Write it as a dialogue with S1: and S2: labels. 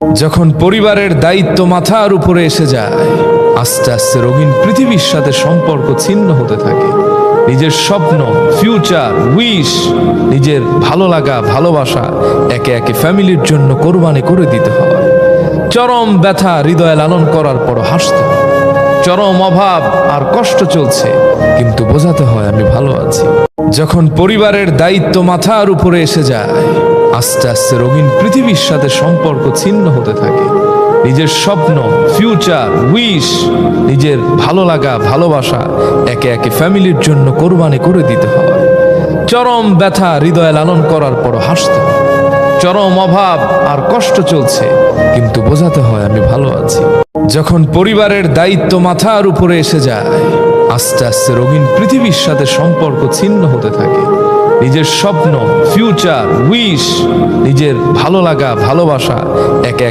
S1: যখন পরিবারের দায়িত্ব মাথার উপরে এসে যায়, আস্তে আস্তে রঙিন পৃথিবীর সাথে সম্পর্ক ছিন্ন হতে থাকে। নিজের স্বপ্ন, ফিউচার, উইশ, নিজের ভালো লাগা, ভালোবাসা একে একে ফ্যামিলির জন্য কোরবানি করে দিতে হয়। চরম ব্যথা হৃদয়ে লালন করার পর হাসতে হয়। চরম অভাব আর কষ্ট চলছে, কিন্তু বোঝাতে হয় আমি ভালো আছি। যখন পরিবারের দায়িত্ব মাথার উপরে এসে যায়, আস্তে আস্তে রঙিন পৃথিবীর সাথে সম্পর্ক ছিন্ন হতে থাকে। নিজের স্বপ্ন, ফিউচার, উইশ, নিজের ভালো লাগা, ভালোবাসা একে একে ফ্যামিলির জন্য কোরবানি করে দিতে হয়। চরম ব্যথা হৃদয়ে লালন করার পর হাসতে হয়। চরম অভাব আর কষ্ট চলছে, কিন্তু বোঝাতে হয় আমি ভালো আছি। যখন পরিবারের দায়িত্ব মাথার উপরে এসে যায়, আস্তে আস্তে রঙিন পৃথিবীর সাথে সম্পর্ক ছিন্ন হতে থাকে। নিজের স্বপ্ন, ফিউচার, উইশ, নিজের ভালো লাগা, ভালোবাসা একে